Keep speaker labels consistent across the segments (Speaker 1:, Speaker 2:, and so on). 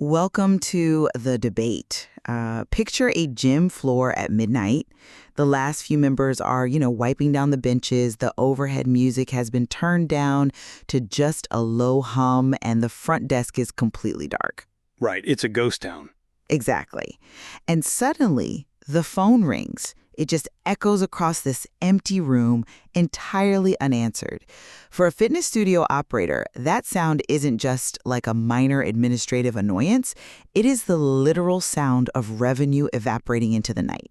Speaker 1: Welcome to the debate. Picture a gym floor at midnight. The last few members are, wiping down the benches. The overhead music has been turned down to just a low hum, and the front desk is completely dark.
Speaker 2: Right, it's a ghost town.
Speaker 1: Exactly. And suddenly, the phone rings. It just echoes across this empty room, entirely unanswered. For a fitness studio operator, that sound isn't just like a minor administrative annoyance. It is the literal sound of revenue evaporating into the night.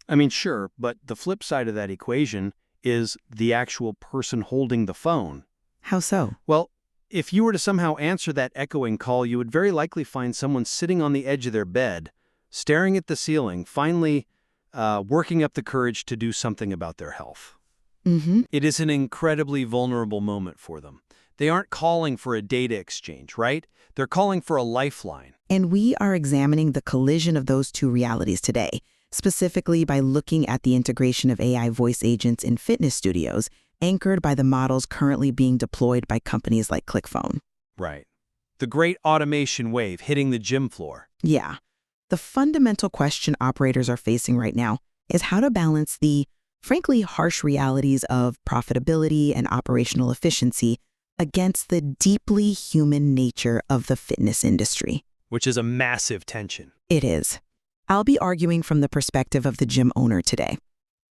Speaker 2: I mean, sure, but the flip side of that equation is the actual person holding the phone.
Speaker 1: How so?
Speaker 2: Well, if you were to somehow answer that echoing call, you would very likely find someone sitting on the edge of their bed, staring at the ceiling, finally working up the courage to do something about their health. It is an incredibly vulnerable moment for them. They aren't calling for a data exchange, right? They're calling for a lifeline.
Speaker 1: And we are examining the collision of those two realities today, specifically by looking at the integration of AI voice agents in fitness studios, anchored by the models currently being deployed by companies like ClickPhone.
Speaker 2: Right. The great automation wave hitting the gym floor.
Speaker 1: Yeah. The fundamental question operators are facing right now is how to balance the, frankly, harsh realities of profitability and operational efficiency against the deeply human nature of the fitness industry.
Speaker 2: Which is a massive tension.
Speaker 1: It is. I'll be arguing from the perspective of the gym owner today.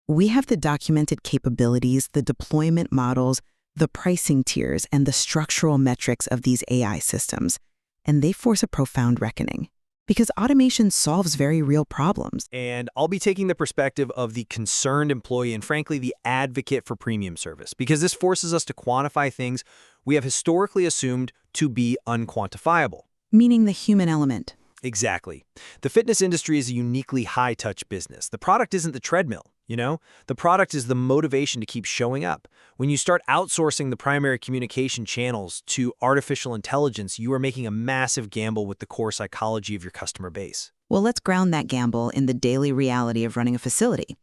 Speaker 1: We have the documented capabilities, the deployment models, the pricing tiers, and the structural metrics of these AI systems, and they force a profound reckoning. Because automation solves very real problems.
Speaker 3: And I'll be taking the perspective of the concerned employee and, frankly, the advocate for premium service, because this forces us to quantify things we have historically assumed to be unquantifiable.
Speaker 1: Meaning the human element.
Speaker 3: Exactly. The fitness industry is a uniquely high-touch business. The product isn't the treadmill, The product is the motivation to keep showing up. When you start outsourcing the primary communication channels to artificial intelligence, you are making a massive gamble with the core psychology of your customer base.
Speaker 1: Well, let's ground that gamble in the daily reality of running a facility.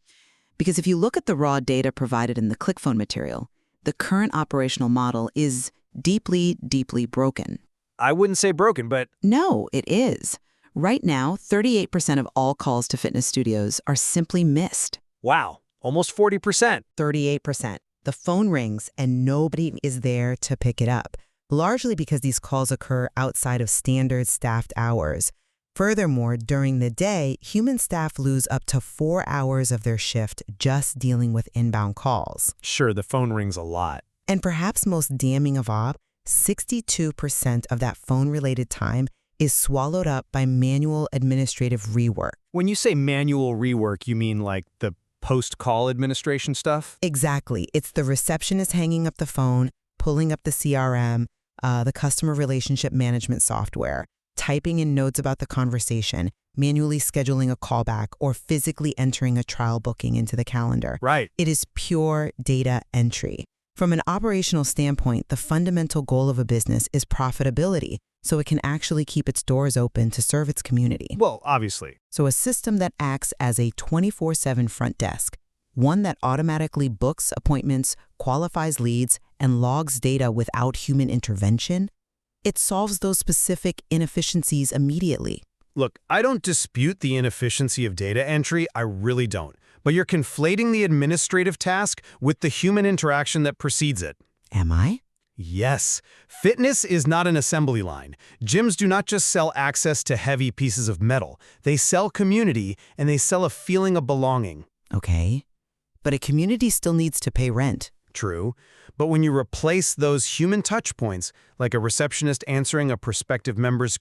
Speaker 1: Because if you look at the raw data provided in the ClickPhone material, the current operational model is deeply, deeply broken.
Speaker 3: I wouldn't say broken, but...
Speaker 1: No, it is. Right now, 38% of all calls to fitness studios are simply missed.
Speaker 3: Wow, almost 40%.
Speaker 4: 38%. The phone rings and nobody is there to pick it up, largely because these calls occur outside of standard staffed hours. Furthermore, during the day, human staff lose up to 4 hours of their shift just dealing with inbound calls.
Speaker 3: Sure, the phone rings a lot.
Speaker 4: And perhaps most damning of all, 62% of that phone-related time is swallowed up by manual administrative rework.
Speaker 3: When you say manual rework, you mean like the post-call administration stuff?
Speaker 4: Exactly. It's the receptionist hanging up the phone, pulling up the CRM, the customer relationship management software, typing in notes about the conversation, manually scheduling a callback, or physically entering a trial booking into the calendar.
Speaker 3: Right.
Speaker 4: It is pure data entry. From an operational standpoint, the fundamental goal of a business is profitability, so it can actually keep its doors open to serve its community.
Speaker 3: Well, obviously.
Speaker 4: So a system that acts as a 24/7 front desk, one that automatically books appointments, qualifies leads, and logs data without human intervention, it solves those specific inefficiencies immediately.
Speaker 5: Look, I don't dispute the inefficiency of data entry, I really don't. But you're conflating the administrative task with the human interaction that precedes it.
Speaker 4: Am I?
Speaker 5: Yes. Fitness is not an assembly line. Gyms do not just sell access to heavy pieces of metal. They sell community, and they sell a feeling of belonging.
Speaker 4: Okay. But a community still needs to pay rent.
Speaker 5: True. But when you replace those human touch points, like a receptionist answering a prospective member's,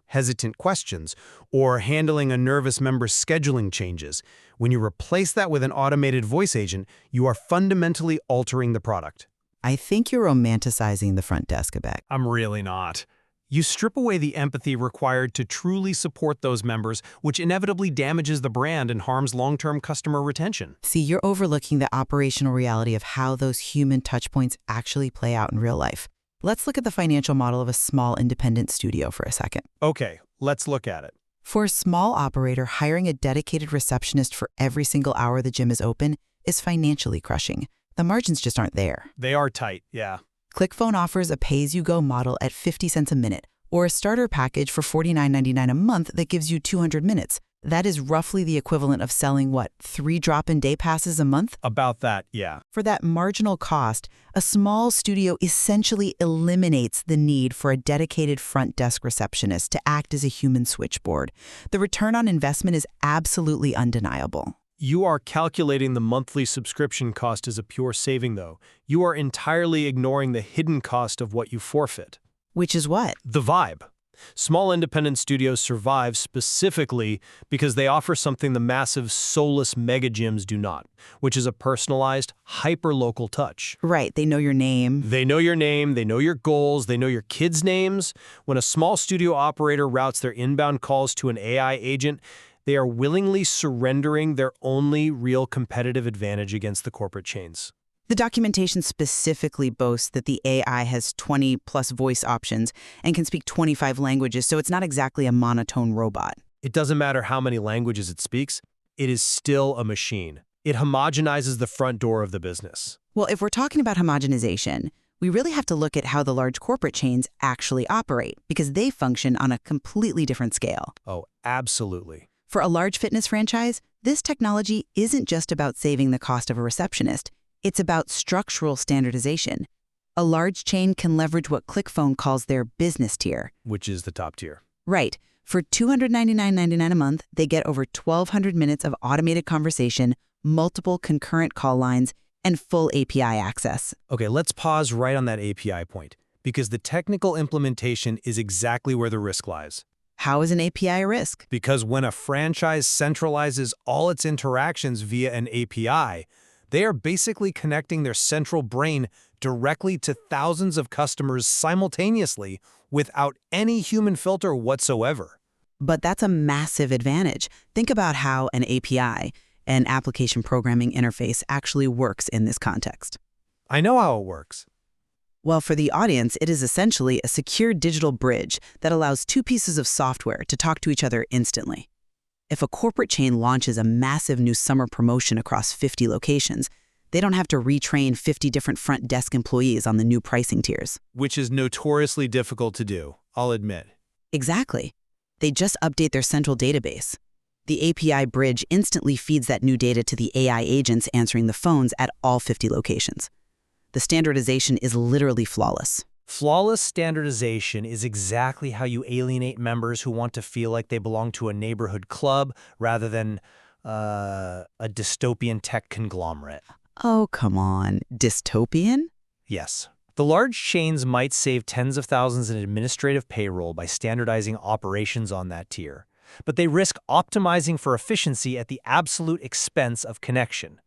Speaker 5: hesitant questions, or handling a nervous member's scheduling changes, when you replace that with an automated voice agent, you are fundamentally altering the product.
Speaker 4: I think you're romanticizing the front desk a bit.
Speaker 5: I'm really not. You strip away the empathy required to truly support those members, which inevitably damages the brand and harms long-term customer retention.
Speaker 4: See, you're overlooking the operational reality of how those human touchpoints actually play out in real life. Let's look at the financial model of a small independent studio for a second.
Speaker 5: Okay, let's look at it.
Speaker 4: For a small operator, hiring a dedicated receptionist for every single hour the gym is open is financially crushing. The margins just aren't there.
Speaker 5: They are tight, yeah.
Speaker 4: ClickPhone offers a pay-as-you-go model at 50 cents a minute,
Speaker 1: or a starter package for $49.99 a month that gives you 200 minutes. That is roughly the equivalent of selling, 3 drop-in day passes a month?
Speaker 3: About that, yeah.
Speaker 1: For that marginal cost, a small studio essentially eliminates the need for a dedicated front desk receptionist to act as a human switchboard. The return on investment is absolutely undeniable.
Speaker 3: You are calculating the monthly subscription cost as a pure saving, though. You are entirely ignoring the hidden cost of what you forfeit.
Speaker 1: Which is what?
Speaker 3: The vibe. Small independent studios survive specifically because they offer something the massive, soulless mega gyms do not, which is a personalized, hyper-local touch.
Speaker 1: Right, they know your name.
Speaker 3: They know your name, they know your goals, they know your kids' names. When a small studio operator routes their inbound calls to an AI agent, they are willingly surrendering their only real competitive advantage against the corporate chains.
Speaker 1: The documentation specifically boasts that the AI has 20-plus voice options and can speak 25 languages, so it's not exactly a monotone robot.
Speaker 3: It doesn't matter how many languages it speaks, it is still a machine. It homogenizes the front door of the business.
Speaker 1: Well, if we're talking about homogenization, we really have to look at how the large corporate chains actually operate, because they function on a completely different scale.
Speaker 3: Oh, absolutely.
Speaker 1: For a large fitness franchise, this technology isn't just about saving the cost of a receptionist. It's about structural standardization. A large chain can leverage what ClickPhone calls their business tier.
Speaker 3: Which is the top tier.
Speaker 1: Right. For $299.99 a month, they get over 1,200 minutes of automated conversation, multiple concurrent call lines, and full API access.
Speaker 3: Okay, let's pause right on that API point, because the technical implementation is exactly where the risk lies.
Speaker 1: How is an API a risk?
Speaker 3: Because when a franchise centralizes all its interactions via an API, they are basically connecting their central brain directly to thousands of customers simultaneously without any human filter whatsoever.
Speaker 1: But that's a massive advantage. Think about how an API, an application programming interface, actually works in this context.
Speaker 3: I know how it works.
Speaker 1: Well, for the audience, it is essentially a secure digital bridge that allows 2 pieces of software to talk to each other instantly. If a corporate chain launches a massive new summer promotion across 50 locations, they don't have to retrain 50 different front desk employees on the new pricing tiers.
Speaker 3: Which is notoriously difficult to do, I'll admit.
Speaker 1: Exactly. They just update their central database. The API bridge instantly feeds that new data to the AI agents answering the phones at all 50 locations. The standardization is literally flawless.
Speaker 3: Flawless standardization is exactly how you alienate members who want to feel like they belong to a neighborhood club rather than a dystopian tech conglomerate.
Speaker 1: Oh, come on. Dystopian?
Speaker 3: Yes. The large chains might save tens of thousands in administrative payroll by standardizing operations on that tier, but they risk optimizing for efficiency at the absolute expense of connection.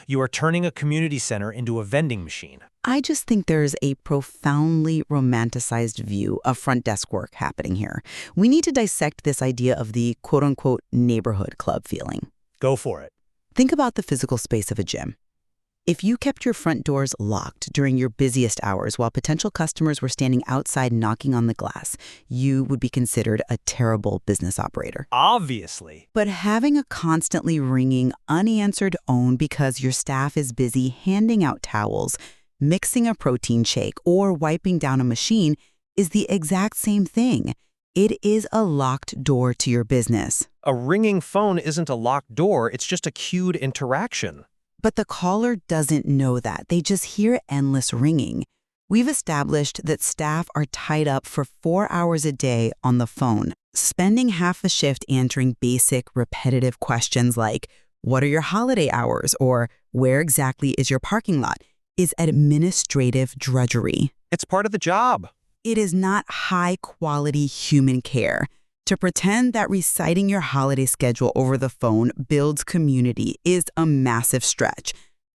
Speaker 3: You are turning a community center into a vending machine.
Speaker 1: I just think there's a profoundly romanticized view of front desk work happening here. We need to dissect this idea of the quote-unquote neighborhood club feeling.
Speaker 3: Go for it.
Speaker 1: Think about the physical space of a gym. If you kept your front doors locked during your busiest hours while potential customers were standing outside knocking on the glass, you would be considered a terrible business operator.
Speaker 3: Obviously.
Speaker 1: But having a constantly ringing, unanswered phone because your staff is busy handing out towels, mixing a protein shake, or wiping down a machine is the exact same thing. It is a locked door to your business.
Speaker 3: A ringing phone isn't a locked door, it's just a queued interaction.
Speaker 1: But the caller doesn't know that. They just hear endless ringing. We've established that staff are tied up for 4 hours a day on the phone, spending half a shift answering basic, repetitive questions like, what are your holiday hours? Or where exactly is your parking lot? Is administrative drudgery.
Speaker 3: It's part of the job.
Speaker 1: It is not high-quality human care. To pretend that reciting your holiday schedule over the phone builds community is a massive stretch.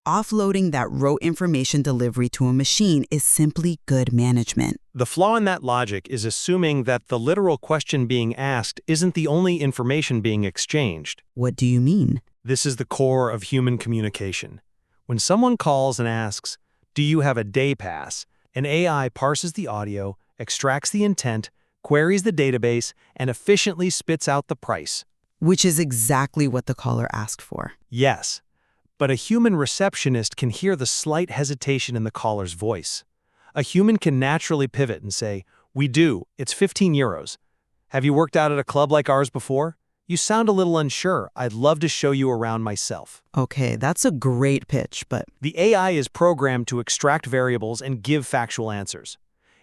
Speaker 1: Offloading that rote information delivery to a machine is simply good management.
Speaker 3: The flaw in that logic is assuming that the literal question being asked isn't the only information being exchanged.
Speaker 1: What do you mean?
Speaker 3: This is the core of human communication. When someone calls and asks, "Do you have a day pass?" an AI parses the audio, extracts the intent, queries the database, and efficiently spits out the price.
Speaker 1: Which is exactly what the caller asked for.
Speaker 3: Yes, but a human receptionist can hear the slight hesitation in the caller's voice. A human can naturally pivot and say, We do. It's 15 euros. Have you worked out at a club like ours before? You sound a little unsure. I'd love to show you around myself.
Speaker 1: Okay, that's a great pitch, but
Speaker 3: The AI is programmed to extract variables and give factual answers.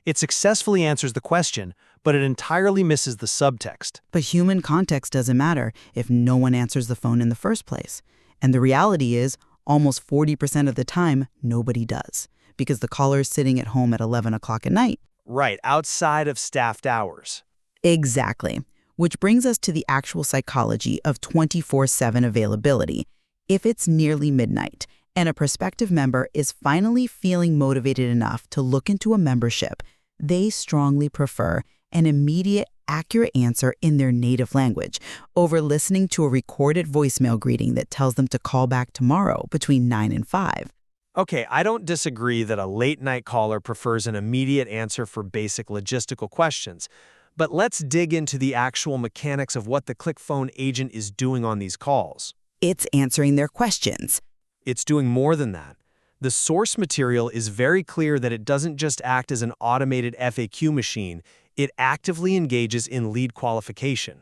Speaker 3: It successfully answers the question, but it entirely misses the subtext.
Speaker 1: human context doesn't matter if no one answers the phone in the first place. And the reality is, almost 40% of the time, nobody does, because the caller is sitting at home at 11 o'clock at night.
Speaker 3: Right, outside of staffed hours.
Speaker 1: Exactly. Which brings us to the actual psychology of 24/7 availability. If it's nearly midnight and a prospective member is finally feeling motivated enough to look into a membership, they strongly prefer an immediate, accurate answer in their native language over listening to a recorded voicemail greeting that tells them to call back tomorrow between 9 and 5.
Speaker 3: Okay, I don't disagree that a late-night caller prefers an immediate answer for basic logistical questions. But let's dig into the actual mechanics of what the ClickPhone agent is doing on these calls.
Speaker 1: It's answering their questions.
Speaker 3: It's doing more than that. The source material is very clear that it doesn't just act as an automated FAQ machine, it actively engages in lead qualification.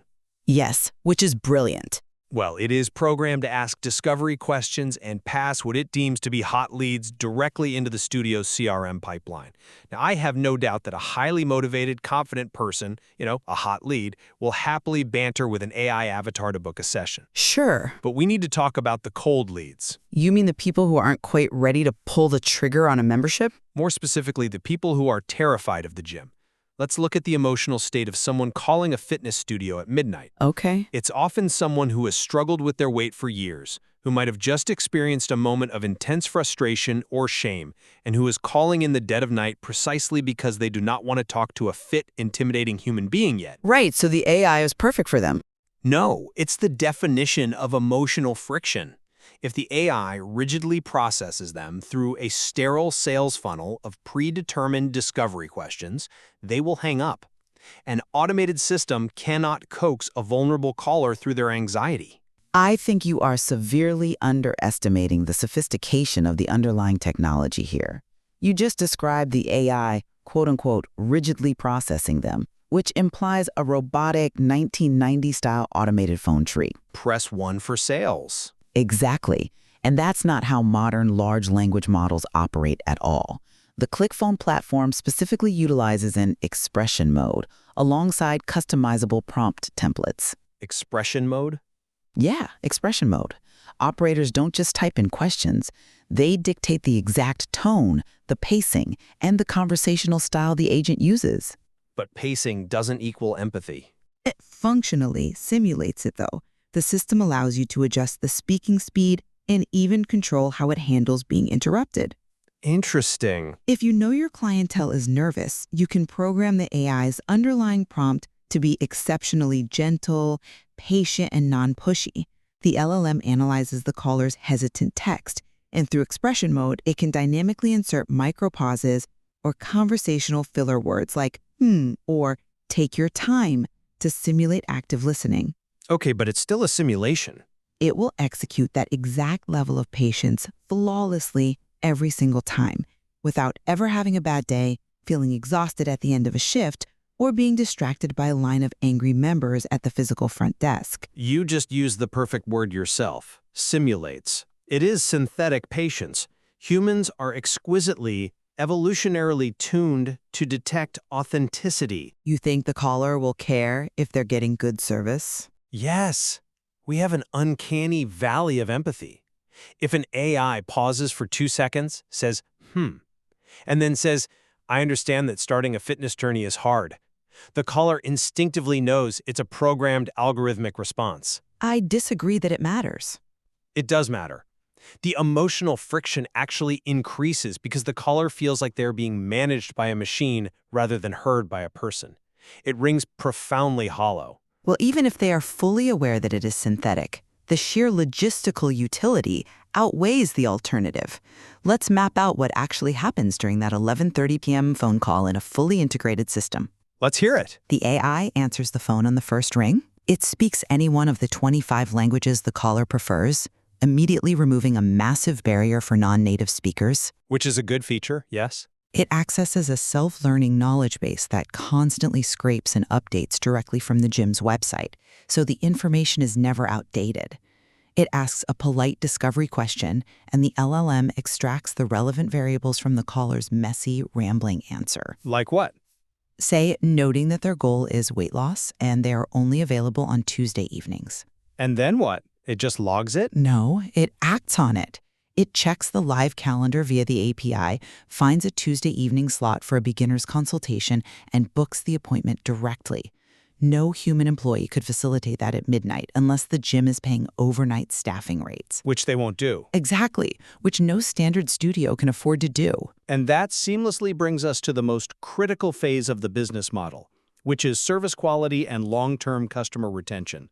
Speaker 1: Yes, which is brilliant.
Speaker 3: Well, it is programmed to ask discovery questions and pass what it deems to be hot leads directly into the studio's CRM pipeline. Now, I have no doubt that a highly motivated, confident person, a hot lead, will happily banter with an AI avatar to book a session.
Speaker 1: Sure.
Speaker 3: But we need to talk about the cold leads.
Speaker 1: You mean the people who aren't quite ready to pull the trigger on a membership?
Speaker 3: More specifically, the people who are terrified of the gym. Let's look at the emotional state of someone calling a fitness studio at midnight.
Speaker 1: Okay.
Speaker 3: It's often someone who has struggled with their weight for years, who might have just experienced a moment of intense frustration or shame, and who is calling in the dead of night precisely because they do not want to talk to a fit, intimidating human being yet.
Speaker 1: Right, so the AI is perfect for them.
Speaker 3: No, it's the definition of emotional friction. If the AI rigidly processes them through a sterile sales funnel of predetermined discovery questions, they will hang up. An automated system cannot coax a vulnerable caller through their anxiety.
Speaker 1: I think you are severely underestimating the sophistication of the underlying technology here. You just described the AI, quote-unquote, rigidly processing them, which implies a robotic 1990-style automated phone tree.
Speaker 3: Press 1 for sales.
Speaker 1: Exactly. And that's not how modern large language models operate at all. The ClickPhone platform specifically utilizes an expression mode alongside customizable prompt templates.
Speaker 3: Expression mode?
Speaker 1: Yeah, expression mode. Operators don't just type in questions. They dictate the exact tone, the pacing, and the conversational style the agent uses.
Speaker 3: But pacing doesn't equal empathy.
Speaker 1: It functionally simulates it, though. The system allows you to adjust the speaking speed and even control how it handles being interrupted.
Speaker 3: Interesting.
Speaker 1: If you know your clientele is nervous, you can program the AI's underlying prompt to be exceptionally gentle, patient, and non-pushy. The LLM analyzes the caller's hesitant text, and through expression mode, it can dynamically insert micropauses or conversational filler words like or take your time to simulate active listening.
Speaker 3: Okay, but it's still a simulation.
Speaker 1: It will execute that exact level of patience flawlessly every single time, without ever having a bad day, feeling exhausted at the end of a shift, or being distracted by a line of angry members at the physical front desk.
Speaker 3: You just used the perfect word yourself. Simulates. It is synthetic patience. Humans are exquisitely, evolutionarily tuned to detect authenticity.
Speaker 1: You think the caller will care if they're getting good service?
Speaker 3: Yes, we have an uncanny valley of empathy. If an AI pauses for 2 seconds, says, and then says, I understand that starting a fitness journey is hard, the caller instinctively knows it's a programmed algorithmic response.
Speaker 1: I disagree that it matters.
Speaker 3: It does matter. The emotional friction actually increases because the caller feels like they're being managed by a machine rather than heard by a person. It rings profoundly hollow.
Speaker 1: Well, even if they are fully aware that it is synthetic, the sheer logistical utility outweighs the alternative. Let's map out what actually happens during that 11:30 p.m. phone call in a fully integrated system.
Speaker 3: Let's hear it.
Speaker 1: The AI answers the phone on the first ring. It speaks any one of the 25 languages the caller prefers, immediately removing a massive barrier for non-native speakers.
Speaker 3: Which is a good feature, yes.
Speaker 1: It accesses a self-learning knowledge base that constantly scrapes and updates directly from the gym's website, so the information is never outdated. It asks a polite discovery question, and the LLM extracts the relevant variables from the caller's messy, rambling answer.
Speaker 2: Like what?
Speaker 1: Say, noting that their goal is weight loss and they are only available on Tuesday evenings.
Speaker 2: And then what? It just logs it?
Speaker 1: No, it acts on it. It checks the live calendar via the API, finds a Tuesday evening slot for a beginner's consultation, and books the appointment directly. No human employee could facilitate that at midnight unless the gym is paying overnight staffing rates.
Speaker 2: Which they won't do.
Speaker 1: Exactly, which no standard studio can afford to do.
Speaker 2: And that seamlessly brings us to the most critical phase of the business model, which is service quality and long-term customer retention.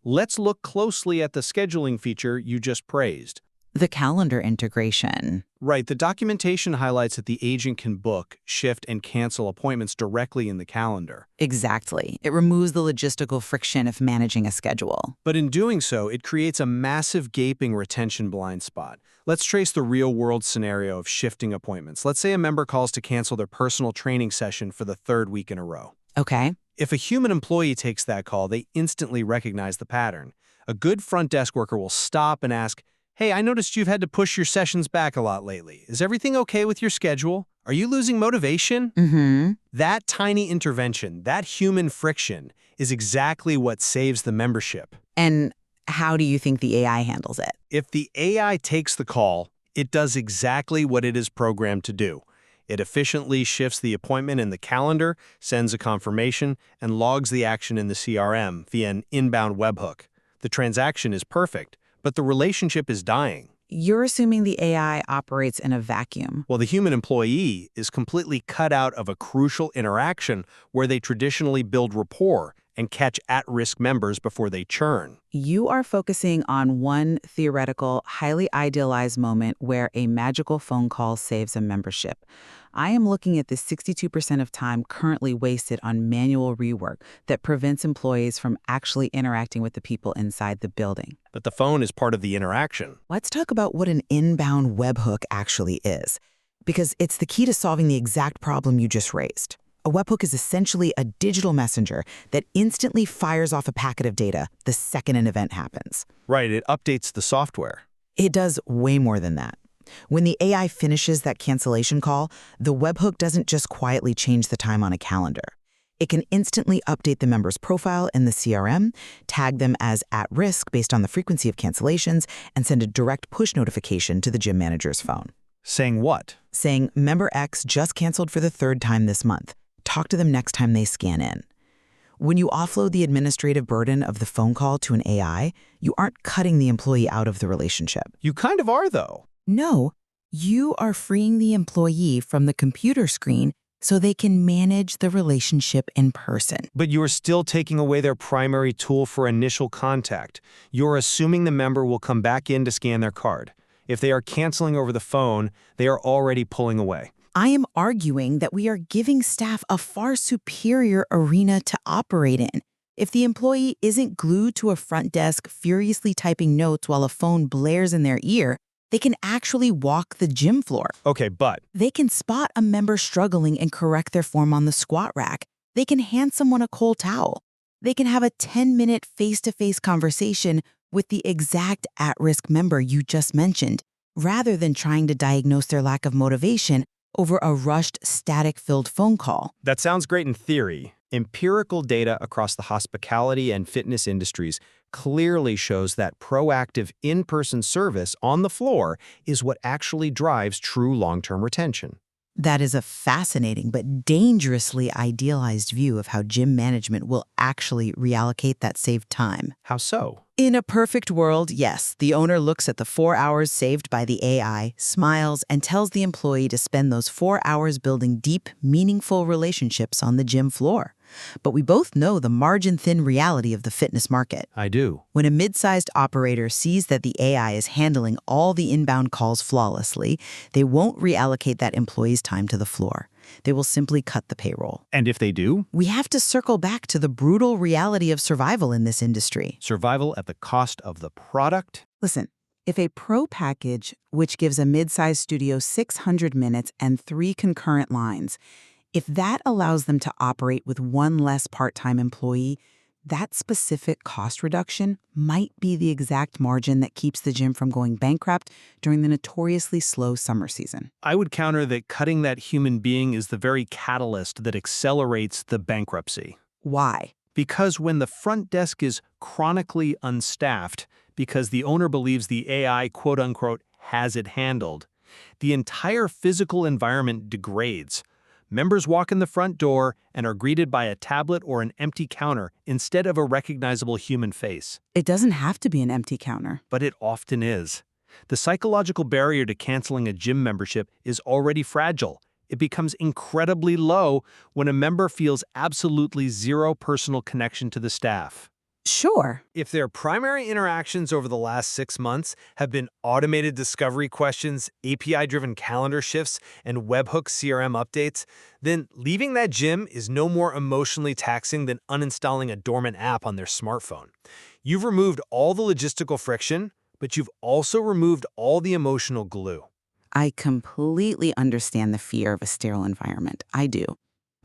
Speaker 2: Let's look closely at the scheduling feature you just praised.
Speaker 1: The calendar integration.
Speaker 2: Right, the documentation highlights that the agent can book, shift, and cancel appointments directly in the calendar.
Speaker 1: Exactly. It removes the logistical friction of managing a schedule.
Speaker 2: But in doing so, it creates a massive gaping retention blind spot. Let's trace the real-world scenario of shifting appointments. Let's say a member calls to cancel their personal training session for the third week in a row.
Speaker 1: Okay.
Speaker 2: If a human employee takes that call, they instantly recognize the pattern. A good front desk worker will stop and ask, "Hey, I noticed you've had to push your sessions back a lot lately. Is everything okay with your schedule? Are you losing motivation?"
Speaker 1: Mm-hmm.
Speaker 2: That tiny intervention, that human friction, is exactly what saves the membership.
Speaker 1: And how do you think the AI handles it?
Speaker 2: If the AI takes the call, it does exactly what it is programmed to do. It efficiently shifts the appointment in the calendar, sends a confirmation, and logs the action in the CRM via an inbound webhook. The transaction is perfect, but the relationship is dying.
Speaker 1: You're assuming the AI operates in a vacuum.
Speaker 2: Well, the human employee is completely cut out of a crucial interaction where they traditionally build rapport and catch at-risk members before they churn.
Speaker 1: You are focusing on one theoretical, highly idealized moment where a magical phone call saves a membership. I am looking at the 62% of time currently wasted on manual rework that prevents employees from actually interacting with the people inside the building.
Speaker 2: But the phone is part of the interaction.
Speaker 1: Let's talk about what an inbound webhook actually is, because it's the key to solving the exact problem you just raised. A webhook is essentially a digital messenger that instantly fires off a packet of data the second an event happens.
Speaker 2: Right, it updates the software.
Speaker 1: It does way more than that. When the AI finishes that cancellation call, the webhook doesn't just quietly change the time on a calendar. It can instantly update the member's profile in the CRM, tag them as at risk based on the frequency of cancellations, and send a direct push notification to the gym manager's phone.
Speaker 2: Saying what?
Speaker 1: Saying, "Member X just canceled for the third time this month. Talk to them next time they scan in." When you offload the administrative burden of the phone call to an AI, you aren't cutting the employee out of the relationship.
Speaker 2: You kind of are, though.
Speaker 1: No, you are freeing the employee from the computer screen so they can manage the relationship in person.
Speaker 3: But you are still taking away their primary tool for initial contact. You're assuming the member will come back in to scan their card. If they are canceling over the phone, they are already pulling away.
Speaker 1: I am arguing that we are giving staff a far superior arena to operate in. If the employee isn't glued to a front desk furiously typing notes while a phone blares in their ear, they can actually walk the gym floor.
Speaker 3: Okay, but
Speaker 1: They can spot a member struggling and correct their form on the squat rack. They can hand someone a cold towel. They can have a 10-minute face-to-face conversation with the exact at-risk member you just mentioned, rather than trying to diagnose their lack of motivation over a rushed, static-filled phone call.
Speaker 3: that sounds great in theory. Empirical data across the hospitality and fitness industries clearly shows that proactive in-person service on the floor is what actually drives true long-term retention.
Speaker 1: That is a fascinating but dangerously idealized view of how gym management will actually reallocate that saved time.
Speaker 3: How so?
Speaker 1: In a perfect world, yes, the owner looks at the 4 hours saved by the AI, smiles, and tells the employee to spend those 4 hours building deep, meaningful relationships on the gym floor. But we both know the margin-thin reality of the fitness market.
Speaker 3: I do.
Speaker 1: When a mid-sized operator sees that the AI is handling all the inbound calls flawlessly, they won't reallocate that employee's time to the floor. They will simply cut the payroll.
Speaker 3: And if they do?
Speaker 1: We have to circle back to the brutal reality of survival in this industry.
Speaker 3: Survival at the cost of the product?
Speaker 1: Listen, If a Pro package, which gives a mid-sized studio 600 minutes and 3 concurrent lines, if that allows them to operate with one less part-time employee, that specific cost reduction might be the exact margin that keeps the gym from going bankrupt during the notoriously slow summer season.
Speaker 2: I would counter that cutting that human being is the very catalyst that accelerates the bankruptcy.
Speaker 1: Why?
Speaker 2: Because when the front desk is chronically unstaffed, because the owner believes the AI, quote-unquote, has it handled, the entire physical environment degrades. Members walk in the front door and are greeted by a tablet or an empty counter instead of a recognizable human face.
Speaker 1: It doesn't have to be an empty counter.
Speaker 2: But it often is. The psychological barrier to canceling a gym membership is already fragile. It becomes incredibly low when a member feels absolutely zero personal connection to the staff.
Speaker 1: Sure.
Speaker 3: If their primary interactions over the last 6 months have been automated discovery questions, API-driven calendar shifts, and webhook CRM updates, then leaving that gym is no more emotionally taxing than uninstalling a dormant app on their smartphone. You've removed all the logistical friction, but you've also removed all the emotional glue.
Speaker 1: I completely understand the fear of a sterile environment. I do.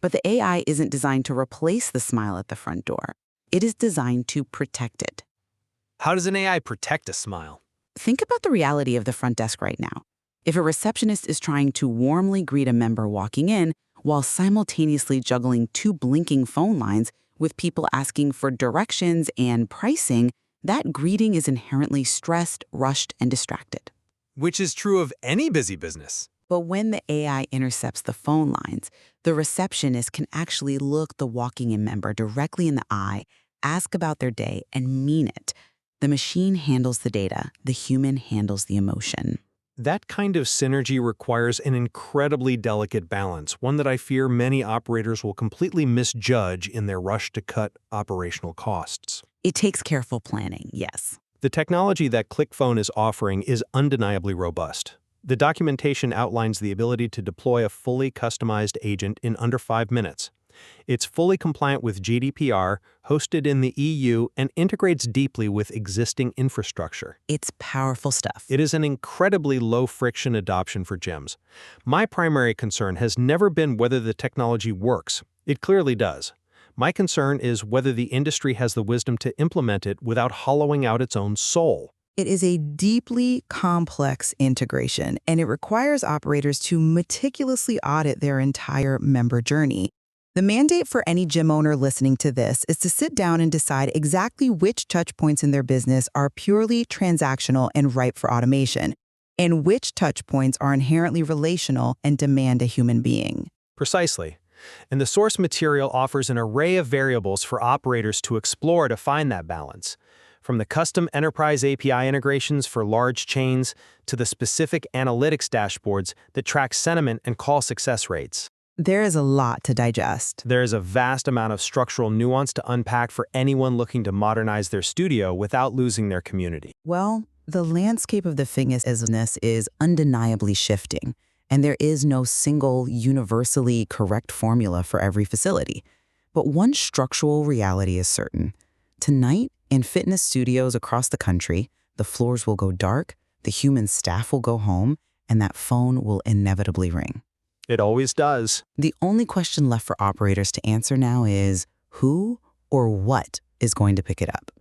Speaker 1: But the AI isn't designed to replace the smile at the front door. It is designed to protect it.
Speaker 3: How does an AI protect a smile?
Speaker 1: Think about the reality of the front desk right now. If a receptionist is trying to warmly greet a member walking in while simultaneously juggling 2 blinking phone lines with people asking for directions and pricing, that greeting is inherently stressed, rushed, and distracted.
Speaker 3: Which is true of any busy business.
Speaker 1: But when the AI intercepts the phone lines, the receptionist can actually look the walking-in member directly in the eye, ask about their day, and mean it. The machine handles the data, the human handles the emotion.
Speaker 2: That kind of synergy requires an incredibly delicate balance, one that I fear many operators will completely misjudge in their rush to cut operational costs.
Speaker 1: It takes careful planning, yes.
Speaker 2: The technology that ClickPhone is offering is undeniably robust. The documentation outlines the ability to deploy a fully customized agent in under 5 minutes. It's fully compliant with GDPR, hosted in the EU, and integrates deeply with existing infrastructure.
Speaker 1: It's powerful stuff.
Speaker 2: It is an incredibly low-friction adoption for gyms. My primary concern has never been whether the technology works. It clearly does. My concern is whether the industry has the wisdom to implement it without hollowing out its own soul.
Speaker 4: It is a deeply complex integration, and it requires operators to meticulously audit their entire member journey. The mandate for any gym owner listening to this is to sit down and decide exactly which touchpoints in their business are purely transactional and ripe for automation, and which touchpoints are inherently relational and demand a human being.
Speaker 2: Precisely. And the source material offers an array of variables for operators to explore to find that balance. From the custom enterprise API integrations for large chains to the specific analytics dashboards that track sentiment and call success rates.
Speaker 4: There is a lot to digest.
Speaker 2: There is a vast amount of structural nuance to unpack for anyone looking to modernize their studio without losing their community.
Speaker 4: Well, the landscape of the fitness business is undeniably shifting, and there is no single universally correct formula for every facility. But one structural reality is certain. Tonight, in fitness studios across the country, the floors will go dark, the human staff will go home, and that phone will inevitably ring.
Speaker 2: It always does.
Speaker 4: The only question left for operators to answer now is who or what is going to pick it up?